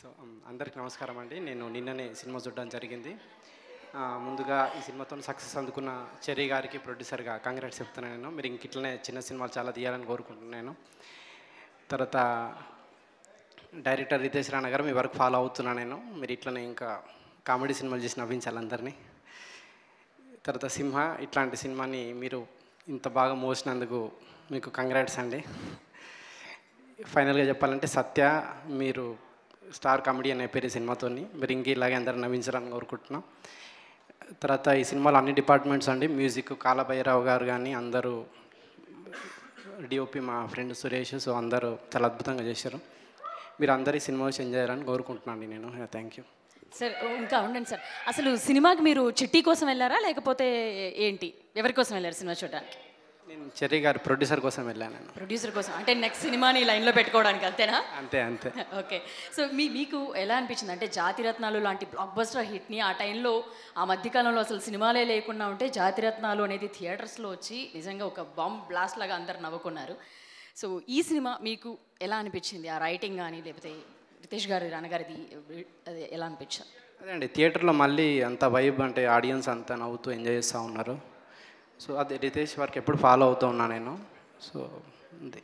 So అందరికి నమస్కారం అండి. నేను నిన్ననే సినిమా చూడడం జరిగింది. ముందుగా ఈ సినిమాతో సక్సెస్ అందుకున్న చెర్రీ గారికి ప్రొడ్యూసర్గా కంగ్రాట్స్ చెప్తున్నాను. నేను మీరు ఇంక ఇట్లనే చిన్న సినిమాలు చాలా తీయాలని కోరుకుంటున్నాను. తర్వాత డైరెక్టర్ రితేష్ రాణా గారు మీ వర్క్ ఫాలో అవుతున్నాను నేను. మీరు ఇట్లనే ఇంకా కామెడీ సినిమాలు చేసి నవ్వించాలి అందరినీ. తర్వాత సింహ ఇట్లాంటి సినిమాని మీరు ఇంత బాగా మోసినందుకు మీకు కంగ్రాట్స్ అండి. ఫైనల్గా చెప్పాలంటే సత్య మీరు స్టార్ కామెడీ అయిపోయారు ఈ సినిమాతోని. మీరు ఇంక ఇలాగే అందరూ నవ్వించాలని కోరుకుంటున్నాం. తర్వాత ఈ సినిమాలో అన్ని డిపార్ట్మెంట్స్ అండి, మ్యూజిక్ కాలభైరవ్ గారు కానీ అందరూ, డిఓపి మా ఫ్రెండ్ సురేష్, సో అందరూ చాలా అద్భుతంగా చేశారు. మీరు అందరూ ఈ సినిమా వచ్చి ఎంజాయ్ చేయాలని కోరుకుంటున్నాను నేను. Thank you sir. ఇంకా ఉండండి సార్, అసలు సినిమాకి మీరు చిట్టి కోసం వెళ్ళారా లేకపోతే ఏంటి, ఎవరి కోసం వెళ్ళారు సినిమా చూడడానికి? నేను చెర్రీ గారి ప్రొడ్యూసర్ కోసం వెళ్ళాను. నేను ప్రొడ్యూసర్ కోసం, అంటే నెక్స్ట్ సినిమాని లైన్లో పెట్టుకోవడానికి, అంతేనా? అంతే అంతే. ఓకే. సో మీకు ఎలా అనిపించింది అంటే జాతిరత్నాలు లాంటి బ్లాక్ బస్టర్ హిట్ని ఆ టైంలో, ఆ మధ్యకాలంలో అసలు సినిమాలే లేకుండా ఉంటే జాతిరత్నాలు అనేది థియేటర్స్లో వచ్చి నిజంగా ఒక బాంబ్ బ్లాస్ట్ లాగా అందరు నవ్వుకున్నారు. సో ఈ సినిమా మీకు ఎలా అనిపించింది? ఆ రైటింగ్ కానీ లేకపోతే రితేష్ గారి రానగారిది అది ఎలా అనిపించింది? అదే అండి, థియేటర్లో మళ్ళీ అంత వైబ్, అంటే ఆడియన్స్ అంతా నవ్వుతూ ఎంజాయ్ చేస్తూ ఉన్నారు. సో అది రితేష్ వర్క్ ఎప్పుడు ఫాలో అవుతూ ఉన్నా నేను. సో అంతే.